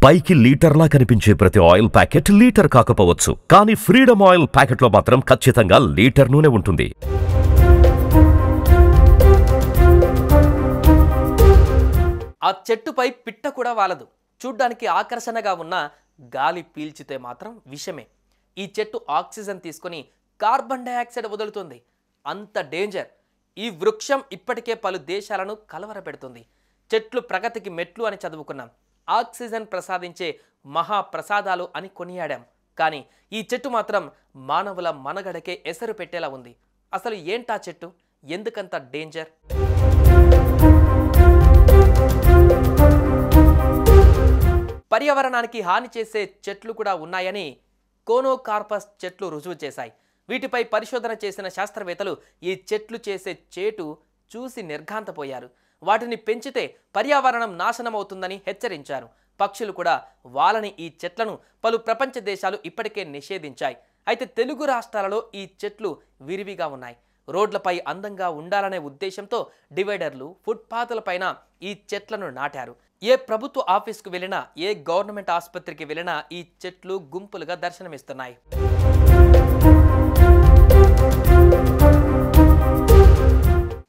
పైకి లీటర్లా కనిపించే ప్రతి ఆయిల్ ప్యాకెట్ లీటర్ కాకపోవచ్చు, కానీ ఫ్రీడమ్ ఆయిల్ ప్యాకెట్లో మాత్రం ఖచ్చితంగా లీటర్ నూనె ఉంటుంది. ఆ చెట్టుపై పిట్ట కూడా వాలదు. చూడ్డానికి ఆకర్షణగా ఉన్న గాలి పీల్చితే మాత్రం విషమే. ఈ చెట్టు ఆక్సిజన్ తీసుకొని కార్బన్ డయాక్సైడ్ వదులుతుంది. అంత డేంజర్. ఈ వృక్షం ఇప్పటికే పలు దేశాలను కలవరపెడుతుంది. చెట్లు ప్రగతికి మెట్లు అని చదువుకున్నాం. ఆక్సిజన్ ప్రసాదించే మహాప్రసాదాలు అని కొనియాడాం. కానీ ఈ చెట్టు మాత్రం మానవుల మనగడకే ఎసరు పెట్టేలా ఉంది. అసలు ఏంటా చెట్టు? ఎందుకంత డేంజర్? పర్యావరణానికి హాని చేసే చెట్లు కూడా ఉన్నాయని కోనోకార్పస్ చెట్లు రుజువు చేశాయి. వీటిపై పరిశోధన చేసిన శాస్త్రవేత్తలు ఈ చెట్లు చేసే చేటు చూసి నిర్ఘాంతపోయారు. వాటిని పెంచితే పర్యావరణం నాశనమవుతుందని హెచ్చరించారు. పక్షులు కూడా వాలని ఈ చెట్లను పలు ప్రపంచ దేశాలు ఇప్పటికే నిషేధించాయి. అయితే తెలుగు రాష్ట్రాలలో ఈ చెట్లు విరివిగా ఉన్నాయి. రోడ్లపై అందంగా ఉండాలనే ఉద్దేశంతో డివైడర్లు, ఫుట్పాత్లపైన ఈ చెట్లను నాటారు. ఏ ప్రభుత్వ ఆఫీస్కు వెళ్ళినా, ఏ గవర్నమెంట్ ఆసుపత్రికి వెళ్ళినా ఈ చెట్లు గుంపులుగా దర్శనమిస్తున్నాయి.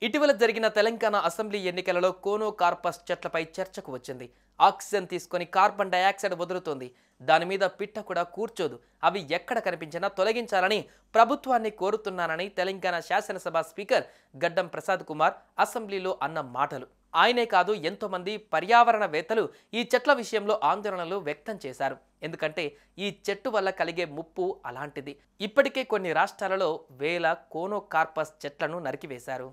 ఇటీవల జరిగిన తెలంగాణ అసెంబ్లీ ఎన్నికలలో కోనోకార్పస్ చెట్లపై చర్చకు వచ్చింది. ఆక్సిజన్ తీసుకొని కార్బన్ డయాక్సైడ్ వదులుతోంది. దాని మీద పిట్ట కూడా కూర్చోదు. అవి ఎక్కడ కనిపించినా తొలగించాలని ప్రభుత్వాన్ని కోరుతున్నానని తెలంగాణ శాసనసభ స్పీకర్ గడ్డం ప్రసాద్ కుమార్ అసెంబ్లీలో అన్న మాటలు. ఆయనే కాదు, ఎంతోమంది పర్యావరణవేత్తలు ఈ చెట్ల విషయంలో ఆందోళనలు వ్యక్తం చేశారు. ఎందుకంటే ఈ చెట్టు వల్ల కలిగే ముప్పు అలాంటిది. ఇప్పటికే కొన్ని రాష్ట్రాలలో వేల కోనోకార్పస్ చెట్లను నరికివేశారు.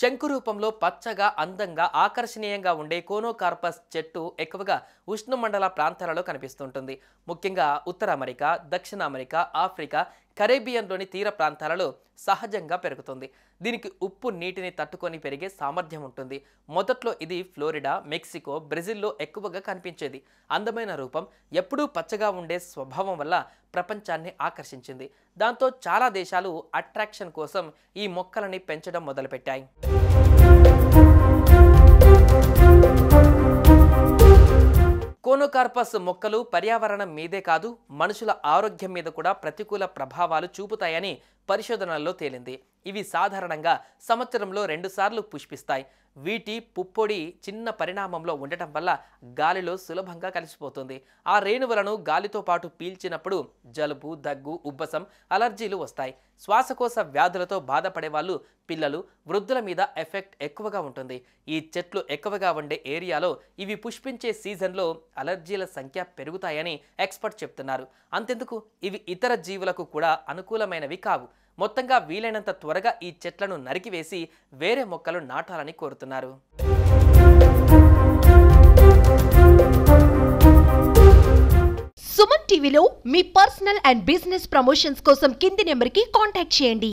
శంకు రూపంలో పచ్చగా, అందంగా, ఆకర్షణీయంగా ఉండే కోనోకార్పస్ చెట్టు ఎక్కువగా ఉష్ణమండల ప్రాంతాలలో కనిపిస్తుంటుంది. ముఖ్యంగా ఉత్తర అమెరికా, దక్షిణ అమెరికా, ఆఫ్రికా, కరేబియన్లోని తీర ప్రాంతాలలో సహజంగా పెరుగుతుంది. దీనికి ఉప్పు నీటిని తట్టుకొని పెరిగే సామర్థ్యం ఉంటుంది. మొదట్లో ఇది ఫ్లోరిడా, మెక్సికో, బ్రెజిల్లో ఎక్కువగా కనిపించేది. అందమైన రూపం, ఎప్పుడూ పచ్చగా ఉండే స్వభావం వల్ల ప్రపంచాన్ని ఆకర్షించింది. దాంతో చాలా దేశాలు అట్రాక్షన్ కోసం ఈ మొక్కలని పెంచడం మొదలుపెట్టాయి. కోనోకార్పస్ మొక్కలు పర్యావరణం మీదే కాదు, మనుషుల ఆరోగ్యం మీద కూడా ప్రతికూల ప్రభావాలు చూపుతాయని పరిశోధనల్లో తేలింది. ఇవి సాధారణంగా సంవత్సరంలో 2 సార్లు పుష్పిస్తాయి. వీటి పుప్పొడి చిన్న పరిణామంలో ఉండటం వల్ల గాలిలో సులభంగా కలిసిపోతుంది. ఆ రేణువులను గాలితో పాటు పీల్చినప్పుడు జలుబు, దగ్గు, ఉబ్బసం, అలర్జీలు వస్తాయి. శ్వాసకోశ వ్యాధులతో బాధపడే వాళ్ళు, పిల్లలు, వృద్ధుల మీద ఎఫెక్ట్ ఎక్కువగా ఉంటుంది. ఈ చెట్లు ఎక్కువగా ఉండే ఏరియాలో ఇవి పుష్పించే సీజన్లో అలర్జీల సంఖ్య పెరుగుతాయని ఎక్స్పర్ట్ చెప్తున్నారు. అంతెందుకు, ఇవి ఇతర జీవులకు కూడా అనుకూలమైనవి కావు. మొత్తంగా వీలైనంత త్వరగా ఈ చెట్లను నరికివేసి వేరే మొక్కలు నాటాలని కోరుతున్నారు. సుమన్ టీవీలో మీ పర్సనల్ అండ్ బిజినెస్ ప్రమోషన్స్ కోసం కింది నెంబర్కి కాంటాక్ట్ చేయండి.